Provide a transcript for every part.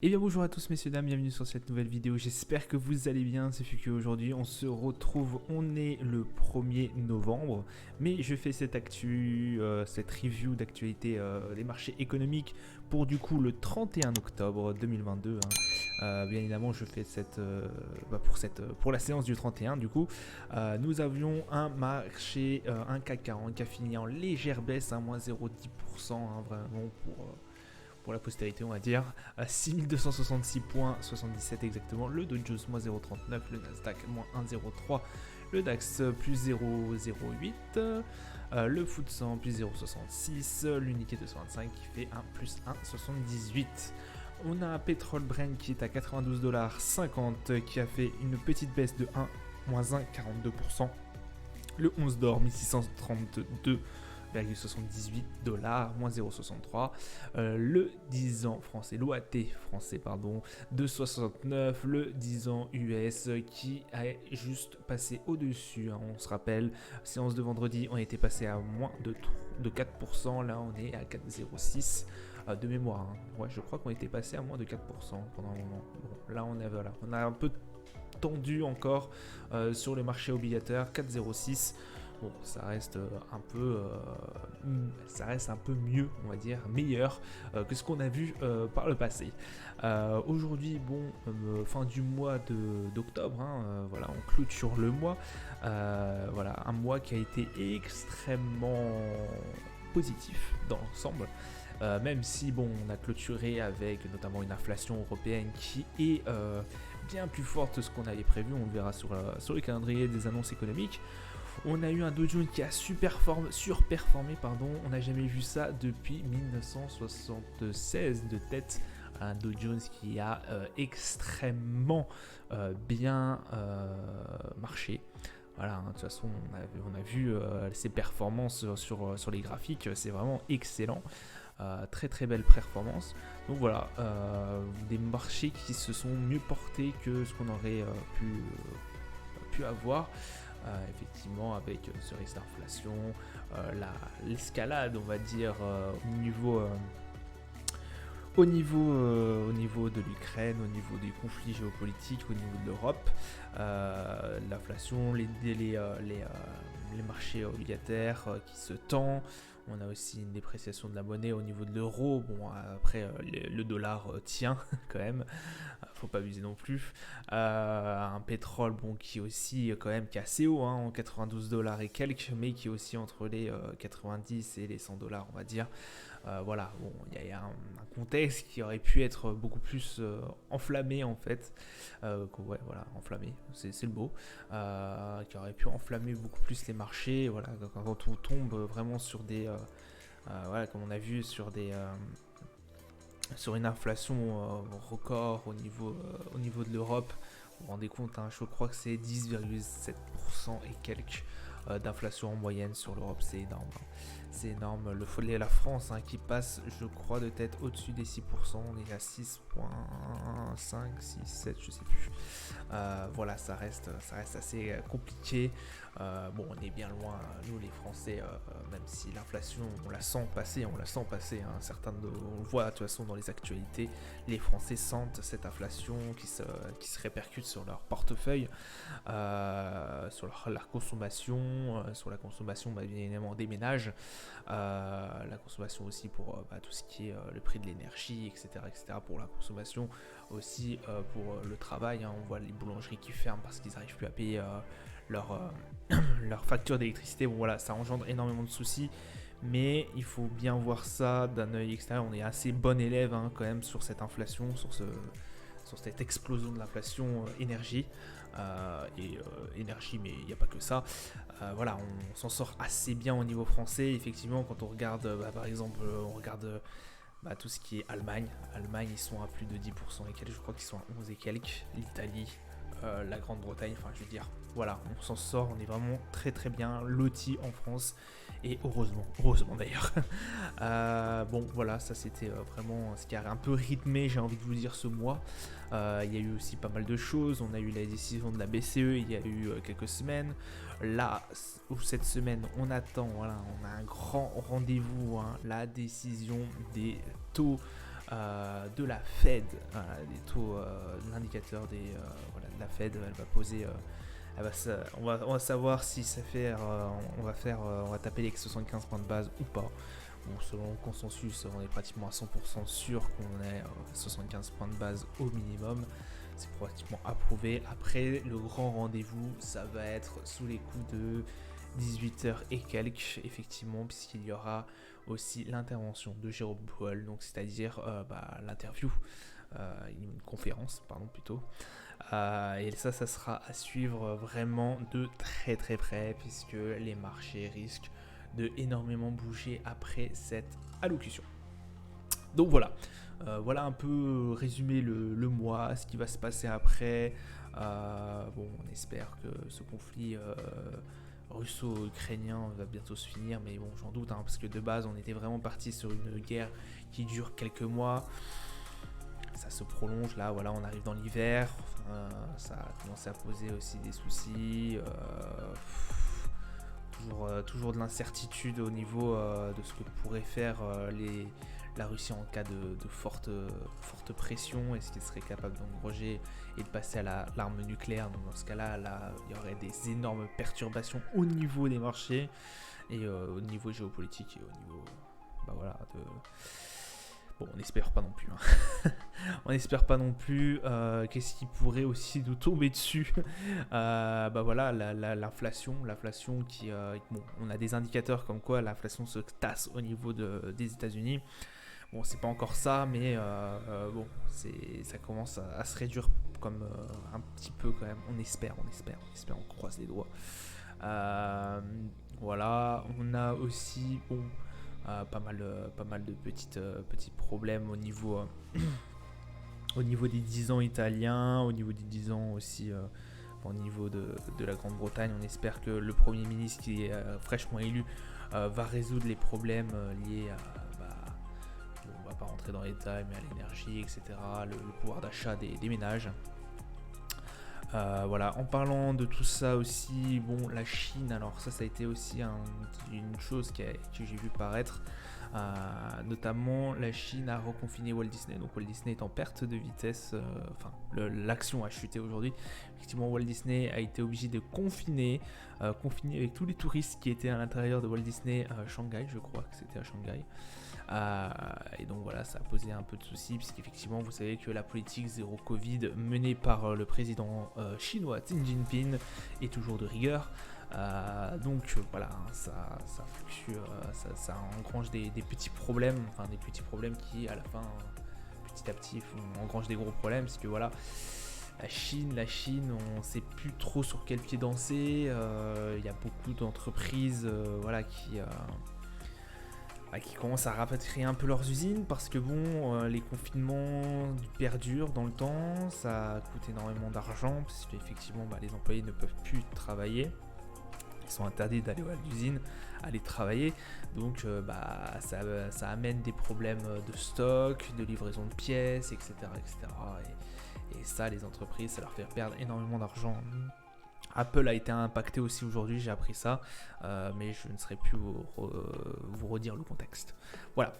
Et bien bonjour à tous messieurs dames, bienvenue sur cette nouvelle vidéo, j'espère que vous allez bien, c'est Fuku. Aujourd'hui on se retrouve, on est le 1er novembre, mais je fais cette cette review d'actualité des marchés économiques pour du coup le 31 octobre 2022. Bien évidemment je fais pour la séance du 31 du coup. Nous avions un marché, un CAC 40 qui a fini en légère baisse, moins 0,10%, vraiment pour la postérité on va dire, à 6266,77 exactement, le Dow Jones moins 0,39, le Nasdaq moins 1,03, le DAX plus 0,08, le FTSE 100 plus 0,66, l'Unique 225 qui fait un plus 1,78. On a un pétrole Brent qui est à 92,50$ qui a fait une petite baisse de moins 1,42%. Le 11 d'or 1632,78$, moins 0,63. Le 10 ans français, l'OAT français, pardon, 2,69. Le 10 ans US qui a juste passé au-dessus. On se rappelle, séance de vendredi, on était passé à moins de 4%. Là, on est à 4,06 de mémoire. Ouais, je crois qu'on était passé à moins de 4% pendant un moment. Bon, là, on a un peu tendu encore sur les marchés obligataires, 4,06. Bon, ça reste un peu mieux, on va dire, meilleur que ce qu'on a vu par le passé. Aujourd'hui, bon, fin du mois d'octobre, voilà, on clôture le mois. Voilà, un mois qui a été extrêmement positif dans l'ensemble. Même si bon, on a clôturé avec notamment une inflation européenne qui est bien plus forte que ce qu'on avait prévu, on le verra sur le calendrier des annonces économiques. On a eu un Dow Jones qui a surperformé, on n'a jamais vu ça depuis 1976 de tête. Un Dow Jones qui a extrêmement bien marché. Voilà, de toute façon, on a vu ses performances sur les graphiques, c'est vraiment excellent. Très très belle performance. Donc voilà, des marchés qui se sont mieux portés que ce qu'on aurait pu avoir. Effectivement, avec ce risque d'inflation, l'escalade, on va dire, au niveau de l'Ukraine, au niveau des conflits géopolitiques, au niveau de l'Europe, l'inflation, les marchés obligataires qui se tendent. On a aussi une dépréciation de la monnaie au niveau de l'euro. Bon, après, le dollar tient quand même. Faut pas abuser non plus. Un pétrole, bon, qui est aussi quand même qui est assez haut, en 92$ et quelques, mais qui est aussi entre les 90 et les 100$, on va dire. Voilà, bon, il y a un contexte qui aurait pu être beaucoup plus enflammé en fait. Ouais, voilà, enflammé, c'est le mot. Qui aurait pu enflammer beaucoup plus les marchés. Voilà, quand on tombe vraiment sur des, voilà, comme on a vu sur une inflation record au niveau de l'Europe. Vous vous rendez compte, je crois que c'est 10,7% et quelques d'inflation en moyenne sur l'Europe, c'est énorme. C'est énorme. La France qui passe, je crois, de tête au-dessus des 6%. On est à 6,5, 6, 7, je sais plus. Voilà, ça reste assez compliqué. Bon, on est bien loin, nous les Français, même si l'inflation, on la sent passer. On le voit de toute façon dans les actualités. Les Français sentent cette inflation qui se répercute sur leur portefeuille, sur leur consommation, sur la consommation bien évidemment des ménages, la consommation aussi pour tout ce qui est le prix de l'énergie, etc., pour la consommation aussi pour le travail. On voit les boulangeries qui ferment parce qu'ils n'arrivent plus à payer leur facture d'électricité. Bon voilà, ça engendre énormément de soucis, mais il faut bien voir ça d'un œil extérieur. On est assez bon élève quand même sur cette inflation, sur cette explosion de l'inflation énergie, énergie, mais il n'y a pas que ça. Voilà, on s'en sort assez bien au niveau français. Effectivement, quand on regarde, par exemple, tout ce qui est Allemagne, ils sont à plus de 10% et quelques, je crois qu'ils sont à 11 et quelques. L'Italie, la Grande-Bretagne, enfin je veux dire, voilà, on s'en sort, on est vraiment très très bien lotis en France, et heureusement d'ailleurs. Bon voilà, ça c'était vraiment ce qui a un peu rythmé, j'ai envie de vous dire, ce mois. Il y a eu aussi pas mal de choses. On a eu la décision de la BCE il y a eu quelques semaines. Là, cette semaine, on attend, voilà, on a un grand rendez-vous, la décision des taux de la Fed, des taux, l'indicateur de la Fed. Elle va poser, on va savoir si ça fait, on va taper les 75 points de base ou pas. Bon, selon le consensus, on est pratiquement à 100% sûr qu'on est 75 points de base au minimum. C'est pratiquement approuvé. Après, le grand rendez-vous, ça va être sous les coups de 18h et quelques, effectivement, puisqu'il y aura aussi l'intervention de Jérôme Powell, donc c'est-à-dire l'interview, une conférence, pardon, plutôt. Et ça sera à suivre vraiment de très très près, puisque les marchés risquent de énormément bouger après cette allocution. Donc voilà. Voilà un peu résumé le mois, ce qui va se passer après. On espère que ce conflit russo-ukrainien va bientôt se finir, mais bon, j'en doute, parce que de base, on était vraiment parti sur une guerre qui dure quelques mois. Ça se prolonge, là, voilà, on arrive dans l'hiver. Ça a commencé à poser aussi des soucis. Toujours de l'incertitude au niveau de ce que pourrait faire la Russie en cas de forte pression. Est-ce qu'elle serait capable d'engranger et de passer à l'arme nucléaire? Donc dans ce cas-là, il y aurait des énormes perturbations au niveau des marchés et au niveau géopolitique et au niveau Bon, on n'espère pas non plus. On n'espère pas non plus. Qu'est-ce qui pourrait aussi nous tomber dessus? L'inflation. L'inflation qui... on a des indicateurs comme quoi l'inflation se tasse au niveau des États-Unis. Bon, c'est pas encore ça, mais ça commence à se réduire comme un petit peu quand même. On espère, on croise les doigts. Voilà, on a aussi... pas mal de petits problèmes au niveau des 10 ans italiens, au niveau des 10 ans aussi au niveau de la Grande-Bretagne. On espère que le Premier ministre qui est fraîchement élu va résoudre les problèmes liés à, on va pas rentrer dans les détails, mais à l'énergie, etc., le pouvoir d'achat des ménages. En parlant de tout ça aussi, la Chine, alors ça a été aussi une chose que j'ai vu paraître, notamment la Chine a reconfiné Walt Disney. Donc Walt Disney est en perte de vitesse, l'action a chuté aujourd'hui. Effectivement, Walt Disney a été obligé de confiner avec tous les touristes qui étaient à l'intérieur de Walt Disney à Shanghai, je crois que c'était à Shanghai. Et donc voilà, ça a posé un peu de soucis, puisqu'effectivement vous savez que la politique zéro Covid menée par le président chinois Xi Jinping est toujours de rigueur. Ça fluctue, ça engrange des petits problèmes, qui à la fin petit à petit engrangent des gros problèmes, parce que voilà, la Chine, on ne sait plus trop sur quel pied danser. Il y a beaucoup d'entreprises qui commencent à rapatrier un peu leurs usines, parce que les confinements perdurent dans le temps, ça coûte énormément d'argent, parce qu'effectivement les employés ne peuvent plus travailler, ils sont interdits d'aller à l'usine, aller travailler, donc ça amène des problèmes de stock, de livraison de pièces, etc. Et ça, les entreprises, ça leur fait perdre énormément d'argent. Apple a été impacté aussi aujourd'hui, j'ai appris ça, mais je ne saurais plus vous redire le contexte. Voilà.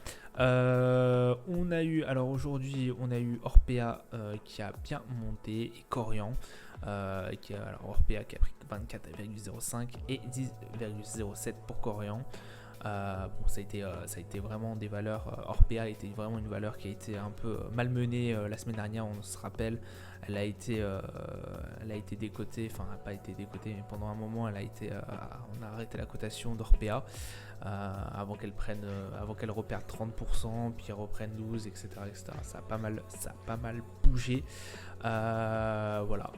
Aujourd'hui, on a eu Orpea qui a bien monté, et Korian, Orpea qui a pris 24,05 et 10,07 pour Korian. Ça a été vraiment des valeurs. Orpea a été vraiment une valeur qui a été un peu malmenée la semaine dernière, on se rappelle. Elle a été décotée, enfin elle n'a pas été décotée, mais pendant un moment on a arrêté la cotation d'Orpea avant qu'elle reperde 30%, puis elle reprenne 12%, etc. Ça a pas mal bougé. Voilà.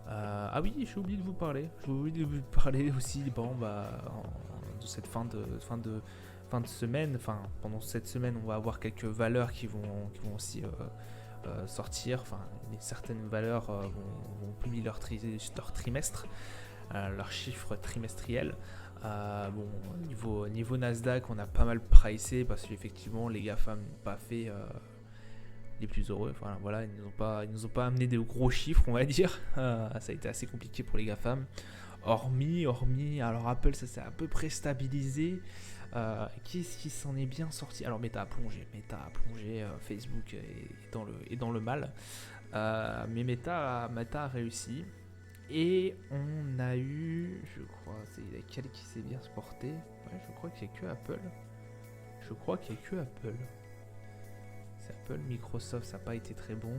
Ah oui, j'ai oublié de vous parler aussi de cette fin de semaine. Pendant cette semaine, on va avoir quelques valeurs qui vont aussi sortir. Certaines valeurs vont publier leur trimestre, leurs chiffres trimestriels. Niveau Nasdaq, on a pas mal pricé, parce qu'effectivement les GAFAM n'ont pas fait les plus heureux. Ils nous ont pas amené des gros chiffres, on va dire. Ça a été assez compliqué pour les GAFAM. Hormis, alors Apple, ça s'est à peu près stabilisé. Qu'est-ce qui s'en est bien sorti? Alors Meta a plongé, Facebook est dans le mal. Mais Meta a réussi. Et on a eu, je crois, c'est lequel qui s'est bien porté? Ouais, je crois qu'il n'y a que Apple. C'est Apple. Microsoft, ça n'a pas été très bon.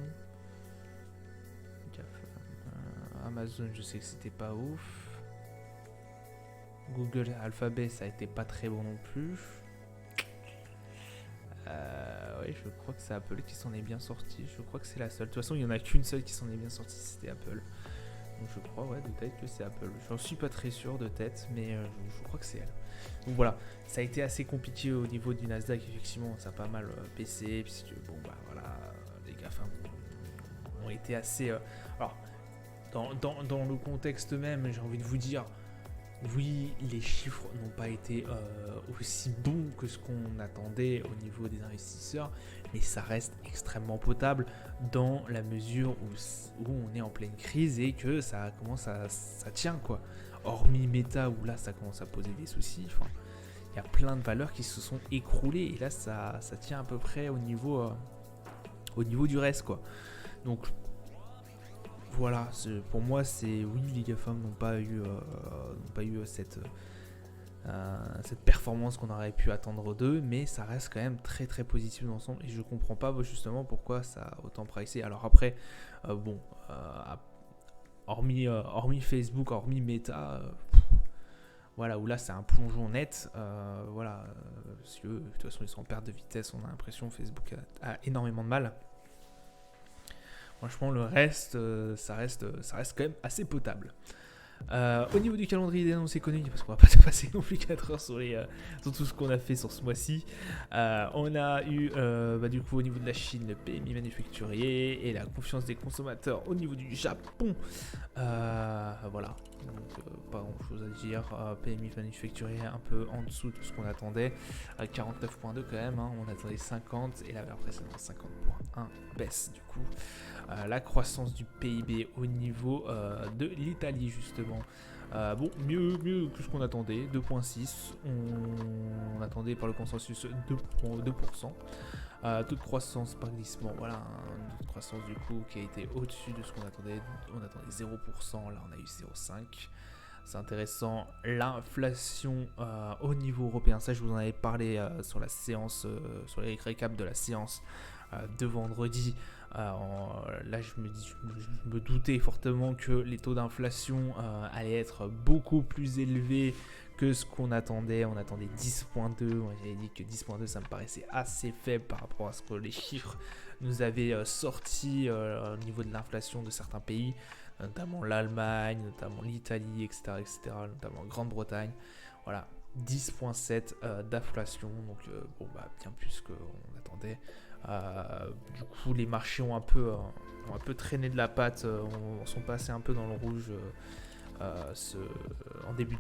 Amazon, je sais que c'était pas ouf. Google Alphabet, ça a été pas très bon non plus. Oui, je crois que c'est Apple qui s'en est bien sorti. Je crois que c'est la seule. De toute façon, il n'y en a qu'une seule qui s'en est bien sortie, c'était Apple. Donc je crois, ouais, de tête que c'est Apple. J'en suis pas très sûr de tête, mais je crois que c'est elle. Donc voilà, ça a été assez compliqué au niveau du Nasdaq, effectivement, ça a pas mal baissé, puisque bon, bah voilà, les GAFA ont été assez... alors, dans le contexte même, j'ai envie de vous dire, oui, les chiffres n'ont pas été aussi bons que ce qu'on attendait au niveau des investisseurs, mais ça reste extrêmement potable dans la mesure où on est en pleine crise et que ça tient quoi. Hormis Meta où là ça commence à poser des soucis, enfin, il y a plein de valeurs qui se sont écroulées et là ça tient à peu près au niveau du reste quoi. Donc voilà, pour moi c'est oui, les GAFAM n'ont pas eu cette performance qu'on aurait pu attendre d'eux, mais ça reste quand même très très positif dans l'ensemble et je comprends pas justement pourquoi ça a autant pricé. Alors après, hormis Facebook, hormis Meta, voilà, où là c'est un plongeon net, parce que de toute façon ils sont en perte de vitesse, on a l'impression Facebook a énormément de mal. Franchement, le reste, ça reste quand même assez potable. Au niveau du calendrier des annonces économiques, parce qu'on va pas passer non plus 4 heures sur tout ce qu'on a fait sur ce mois-ci, on a eu du coup au niveau de la Chine le PMI manufacturier et la confiance des consommateurs au niveau du Japon. Voilà, donc pas grand chose à dire. PMI manufacturier un peu en dessous de ce qu'on attendait, 49.2 quand même, hein, on attendait 50 et la valeur précédente 50.1 baisse du coup. La croissance du PIB au niveau de l'Italie justement. Mieux que ce qu'on attendait, 2.6. On attendait par le consensus 2%. Taux de croissance par glissement, voilà, un taux de croissance du coup qui a été au-dessus de ce qu'on attendait. On attendait 0%, là on a eu 0,5%. C'est intéressant. L'inflation au niveau européen, ça je vous en avais parlé sur la séance, sur les récaps de la séance de vendredi. Là je me doutais fortement que les taux d'inflation allaient être beaucoup plus élevés que ce qu'on attendait. On attendait 10.2, moi j'avais dit que 10.2 ça me paraissait assez faible par rapport à ce que les chiffres nous avaient sorti au niveau de l'inflation de certains pays, notamment l'Allemagne, notamment l'Italie, etc., notamment Grande-Bretagne. Voilà, 10.7 d'inflation, donc bien plus qu'on attendait. Du coup les marchés ont un peu traîné de la patte, sont passés un peu dans le rouge en début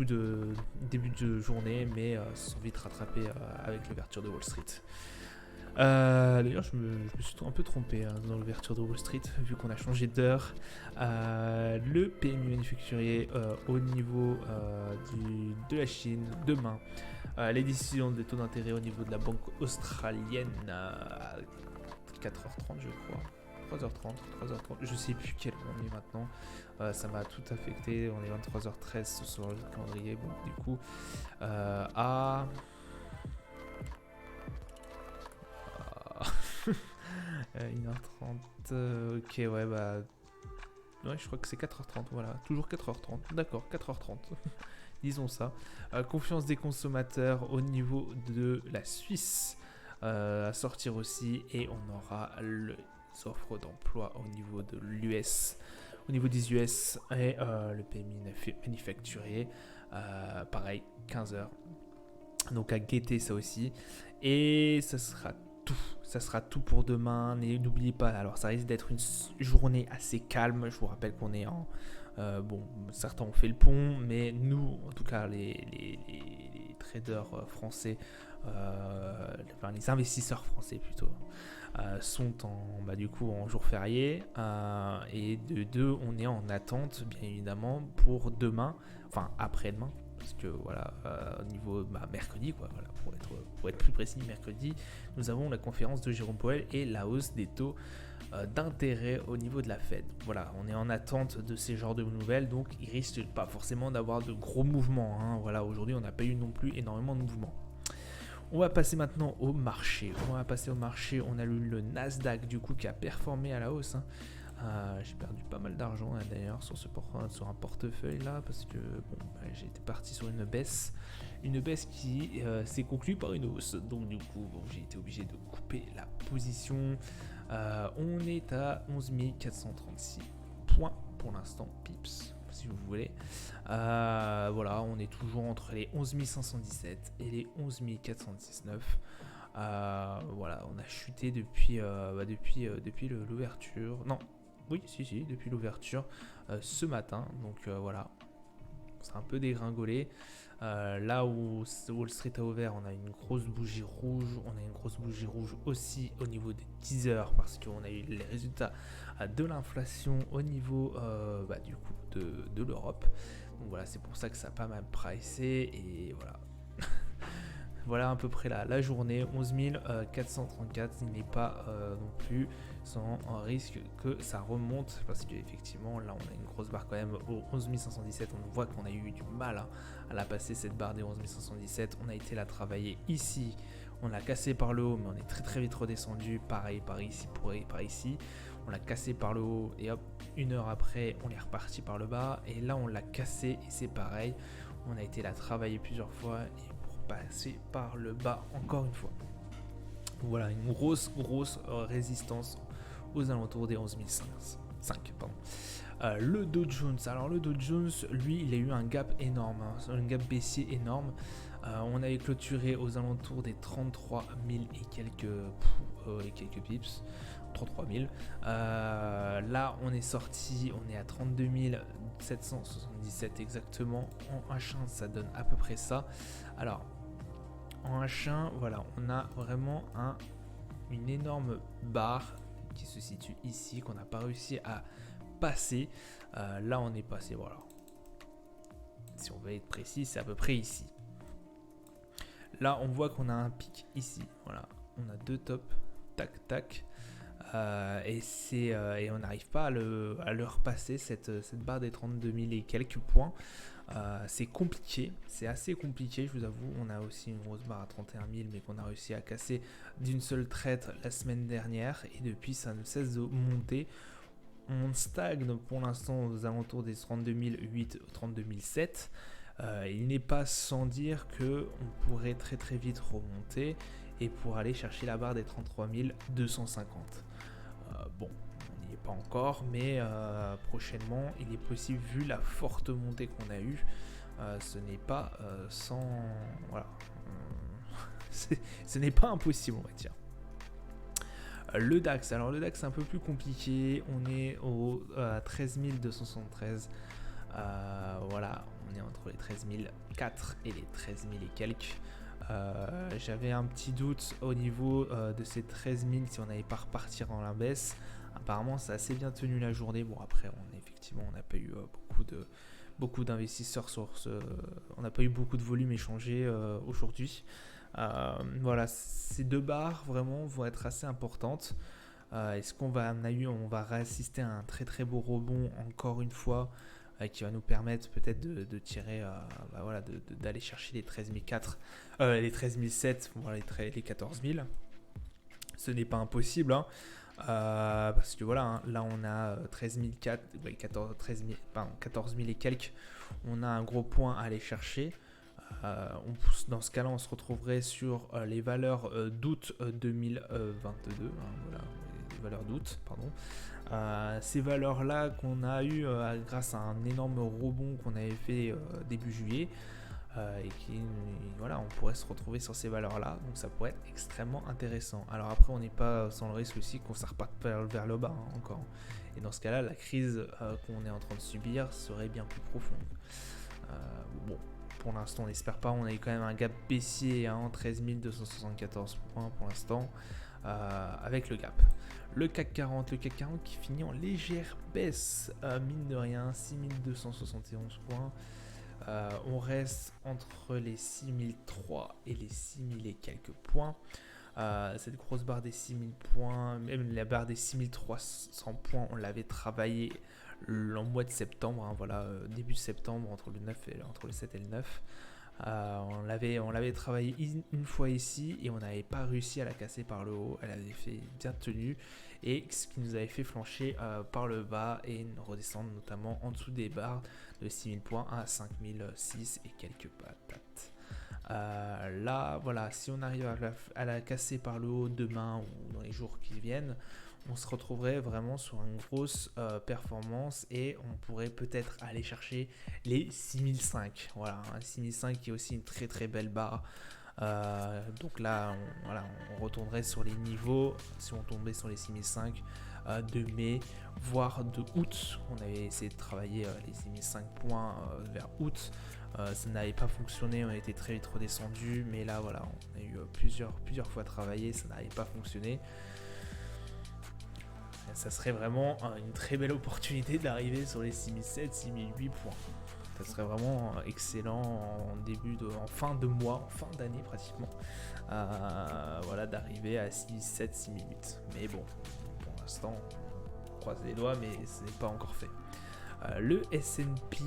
de journée, mais se sont vite rattrapés avec l'ouverture de Wall Street. D'ailleurs je me suis un peu trompé dans l'ouverture de Wall Street vu qu'on a changé d'heure. Le PMI manufacturier au niveau de la Chine demain. Les décisions des taux d'intérêt au niveau de la banque australienne à 4h30 je crois. 3h30, je sais plus quelle on est maintenant. Ça m'a tout affecté. On est 23h13 sur le calendrier. Bon, du coup, à 1h30. Ok, ouais, ouais, je crois que c'est 4h30. Voilà, toujours 4h30. D'accord, 4h30. Disons ça. Confiance des consommateurs au niveau de la Suisse à sortir aussi. Et on aura les offres d'emploi au niveau de l'US. Au niveau des US et le PMI manufacturier. Pareil, 15h. Donc à guetter ça aussi. Et ça sera tout. Ça sera tout pour demain. N'oubliez pas, alors ça risque d'être une journée assez calme. Je vous rappelle qu'on est en... certains ont fait le pont, mais nous, en tout cas, les traders français, les investisseurs français plutôt, sont en jour férié. Et de deux, on est en attente, bien évidemment, pour demain, enfin après-demain, parce que voilà, au niveau mercredi, quoi, voilà, pour être plus précis, mercredi, nous avons la conférence de Jérôme Powell et la hausse des taux d'intérêt au niveau de la Fed. Voilà, on est en attente de ces genres de nouvelles, donc il risque pas forcément d'avoir de gros mouvements, hein. Voilà, aujourd'hui on n'a pas eu non plus énormément de mouvements. On va passer maintenant au marché. On a eu le Nasdaq du coup qui a performé à la hausse, hein. J'ai perdu pas mal d'argent hein, d'ailleurs sur un portefeuille là, parce que j'ai été parti sur une baisse qui s'est conclue par une hausse. Donc du coup j'ai été obligé de couper la position. On est à 11 436 points pour l'instant, pips si vous voulez. Voilà, on est toujours entre les 11 517 et les 11 419. Voilà, on a chuté depuis l'ouverture. Non, oui, si, depuis l'ouverture ce matin. Donc voilà, c'est un peu dégringolé. Là où Wall Street a ouvert, on a une grosse bougie rouge. On a une grosse bougie rouge aussi au niveau des teasers parce qu'on a eu les résultats de l'inflation au niveau du coup de l'Europe. Donc voilà, c'est pour ça que ça a pas mal pricé et voilà. Voilà à peu près la journée, 11 434, il n'est pas non plus sans risque que ça remonte parce qu'effectivement là on a une grosse barre quand même au 11 517, on voit qu'on a eu du mal à la passer cette barre des 11 517, on a été la travailler ici, on l'a cassé par le haut mais on est très vite redescendu, pareil par ici, on l'a cassé par le haut et hop, une heure après on est reparti par le bas et là on l'a cassé et c'est pareil, on a été la travailler plusieurs fois et passer par le bas encore une fois. Voilà, une grosse résistance aux alentours des 11 500. Le Dow Jones, alors le Dow Jones, lui, il a eu un gap énorme, hein, un gap baissier énorme. On avait clôturé aux alentours des 33 000 et quelques pips. 33 000. Là, on est sorti, on est à 32 777 exactement. En H1, ça donne à peu près ça. Alors, en H1, voilà, on a vraiment une énorme barre qui se situe ici, qu'on n'a pas réussi à passer. Là, on est passé, voilà. Si on veut être précis, c'est à peu près ici. Là, on voit qu'on a un pic ici. Voilà, on a deux tops, tac, tac. Et on n'arrive pas à le repasser, cette barre des 32 000 et quelques points. C'est compliqué, c'est assez compliqué, je vous avoue. On a aussi une grosse barre à 31 000, mais qu'on a réussi à casser d'une seule traite la semaine dernière. Et depuis, ça ne cesse de monter. On stagne pour l'instant aux alentours des 32 008, 32 007. Il n'est pas sans dire qu'on pourrait très vite remonter et pour aller chercher la barre des 33 250. Bon, on n'y est pas encore, mais prochainement, il est possible, vu la forte montée qu'on a eue, ce n'est pas sans... Voilà. Ce n'est pas impossible, on va dire. Le DAX, alors le DAX c'est un peu plus compliqué, on est à 13 273, voilà, on est entre les 13 004 et les 13 000 et quelques. J'avais un petit doute au niveau de ces 13 000 si on n'allait pas repartir en la baisse. Apparemment ça a assez bien tenu la journée. Bon après on n'a pas eu beaucoup d'investisseurs on n'a pas eu beaucoup de volume échangé aujourd'hui. Voilà, ces deux barres vraiment vont être assez importantes. Est-ce qu'on va assister à un très beau rebond encore une fois qui va nous permettre peut-être de tirer, d'aller chercher les 13 004, les 13 007, voilà, les 14 000. Ce n'est pas impossible, hein, parce que voilà, hein, là on a 14 000 et quelques. On a un gros point à aller chercher. Dans ce cas-là, on se retrouverait sur les valeurs d'août 2022, hein, voilà, les valeurs d'août, pardon. Ces valeurs-là qu'on a eu grâce à un énorme rebond qu'on avait fait début juillet, et voilà, on pourrait se retrouver sur ces valeurs-là, donc ça pourrait être extrêmement intéressant. Alors après, on n'est pas sans le risque aussi qu'on se reparte vers le bas, hein, encore. Et dans ce cas-là, la crise qu'on est en train de subir serait bien plus profonde. Bon. Pour l'instant, on n'espère pas. On a eu quand même un gap baissier à 13 274 points pour l'instant avec le gap. Le CAC 40 qui finit en légère baisse, mine de rien, 6271 points. On reste entre les 6003 et les 6000 et quelques points. Cette grosse barre des 6000 points, même la barre des 6300 points, on l'avait travaillé en mois de septembre, hein, voilà, début septembre, entre le 7 et le 9. On l'avait travaillé une fois ici et on n'avait pas réussi à la casser par le haut. Elle avait fait bien tenue et ce qui nous avait fait flancher par le bas et redescendre notamment en dessous des barres de 6000 points à 5006 et quelques patates. Là, voilà, si on arrive à la casser par le haut demain ou dans les jours qui viennent, on se retrouverait vraiment sur une grosse performance et on pourrait peut-être aller chercher les 6005. Voilà, 6005 qui est aussi une très très belle barre. Donc là, on retournerait sur les niveaux, si on tombait sur les 6005 de mai, voire de août. On avait essayé de travailler les 6005 points vers août. Ça n'avait pas fonctionné, on a été très vite redescendu, mais là voilà, on a eu plusieurs fois travaillé, ça n'avait pas fonctionné. Ça serait vraiment une très belle opportunité d'arriver sur les 6007, 6008 points. Ça serait vraiment excellent en fin de mois, en fin d'année pratiquement, voilà, d'arriver à 6007, 6008. Mais bon, pour l'instant, on croise les doigts, mais ce n'est pas encore fait. Le S&P,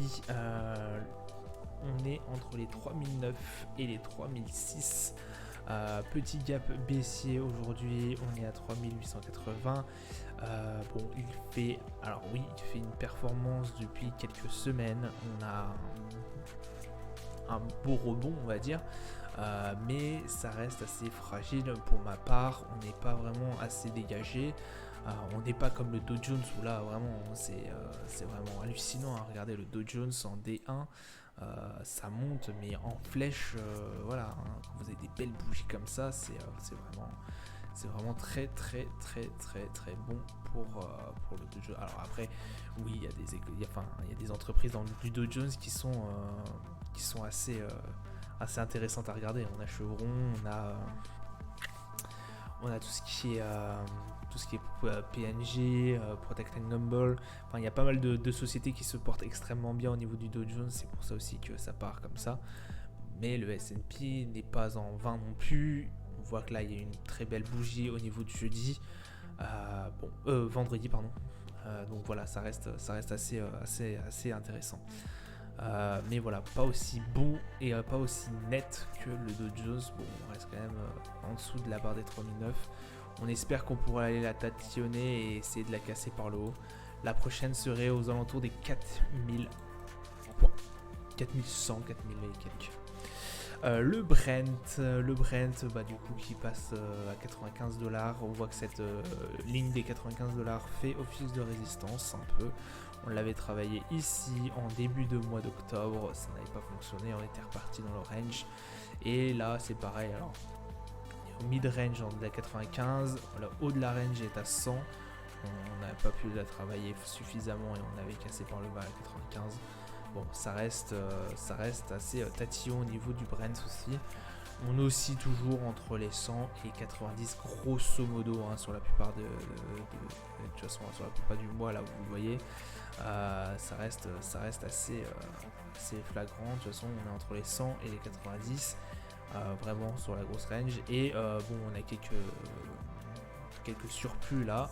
on est entre les 3009 et les 3006. Petit gap baissier aujourd'hui, on est à 3880. Bon, il fait une performance depuis quelques semaines. On a un beau rebond, on va dire, mais ça reste assez fragile pour ma part. On n'est pas vraiment assez dégagé. On n'est pas comme le Dow Jones où là vraiment c'est vraiment hallucinant à regarder le Dow Jones en D1. Ça monte mais en flèche, voilà, hein. Quand vous avez des belles bougies comme ça, c'est vraiment très très très très très bon pour le Dow Jones. Alors après, oui, il y a des entreprises dans du Dow Jones qui sont assez intéressantes à regarder. On a Chevron, on a tout ce qui est PNG, Procter & Gamble. Enfin, il y a pas mal de sociétés qui se portent extrêmement bien au niveau du Dow Jones. C'est pour ça aussi que ça part comme ça. Mais le S&P n'est pas en vain non plus. On voit que là, il y a une très belle bougie au niveau du jeudi. Vendredi, pardon. Donc voilà, ça reste assez intéressant. Mais voilà, pas aussi bon et pas aussi net que le Dow Jones. Bon, on reste quand même en dessous de la barre des 3009. On espère qu'on pourra aller la tatillonner et essayer de la casser par le haut. La prochaine serait aux alentours des 4000 points. 4100, 4000 et quelques. Le Brent, du coup, qui passe à 95 $. On voit que cette ligne des 95 $ fait office de résistance un peu. On l'avait travaillé ici en début de mois d'octobre, ça n'avait pas fonctionné, on était reparti dans le range. Et là, c'est pareil. Alors, au mid-range, on est à 95, le haut de la range est à 100. On n'avait pas pu la travailler suffisamment et on avait cassé par le bas à 95. Bon, ça reste assez tatillon au niveau du Brent aussi. On oscille toujours entre les 100 et 90 grosso modo, hein, sur la plupart de toute façon, sur la plupart du mois là où vous le voyez. Ça reste assez flagrant. De toute façon, on est entre les 100 et les 90, vraiment sur la grosse range. Et on a quelques surplus là.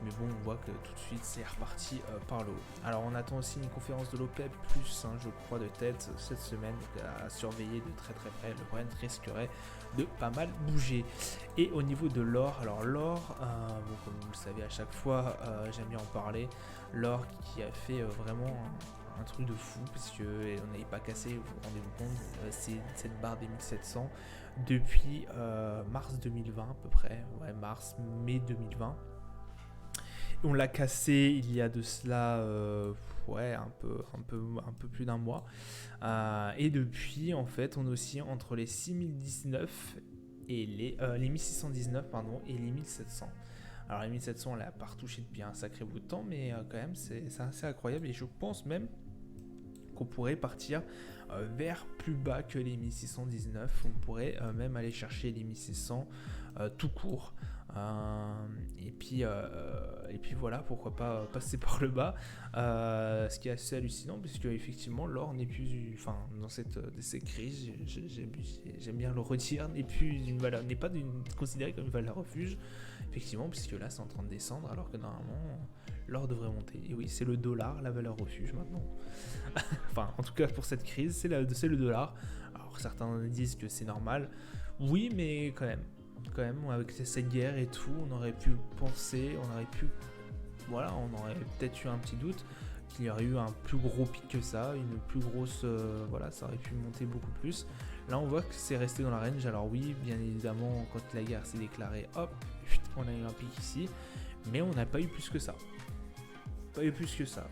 Mais bon, on voit que tout de suite c'est reparti par le haut. Alors on attend aussi une conférence de l'OPEP+, je crois, de tête cette semaine, donc à surveiller de très très près. Le Brent risquerait de pas mal bouger. Et au niveau de l'or, alors l'or, comme vous le savez à chaque fois, j'aime bien en parler. L'or qui a fait vraiment un truc de fou, puisque on n'avait pas cassé, vous vous rendez-vous compte, c'est cette barre des 1700 depuis mars 2020 à peu près, mai 2020. On l'a cassé il y a de cela un peu plus d'un mois. Et depuis, en fait, on oscille entre les 6019 et les 1619 et les 1700. Alors les 1700, on l'a pas retouché depuis un sacré bout de temps, mais quand même, c'est assez incroyable. Et je pense même donc on pourrait partir vers plus bas que les 1619, on pourrait même aller chercher les 1600 tout court. Et puis voilà, pourquoi pas passer par le bas, ce qui est assez hallucinant puisque effectivement l'or n'est plus, enfin dans ces crises, j'aime bien le redire, n'est plus une valeur, n'est pas considéré comme une valeur refuge, effectivement, puisque là c'est en train de descendre alors que normalement l'or devrait monter. Et oui, c'est le dollar la valeur refuge maintenant. Enfin, en tout cas pour cette crise, c'est le dollar. Alors certains disent que c'est normal, oui, mais quand même, avec cette guerre et tout, on aurait pu penser, on aurait peut-être eu un petit doute qu'il y aurait eu un plus gros pic que ça, une plus grosse, ça aurait pu monter beaucoup plus. Là, on voit que c'est resté dans la range. Alors oui, bien évidemment, quand la guerre s'est déclarée, hop, on a eu un pic ici, mais on n'a pas eu plus que ça.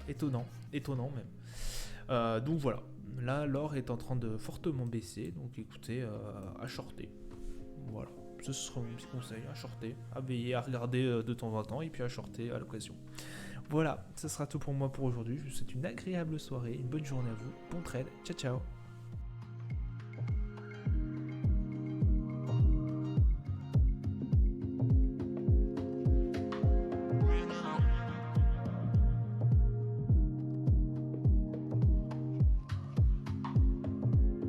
Étonnant même. Donc voilà, là, l'or est en train de fortement baisser, donc écoutez, à shorter. Voilà. Ce sera mon petit conseil, à shorter, à veiller, à regarder de temps en temps et puis à shorter à l'occasion. Voilà, ce sera tout pour moi pour aujourd'hui. Je vous souhaite une agréable soirée, une bonne journée à vous, bon trade, ciao ciao.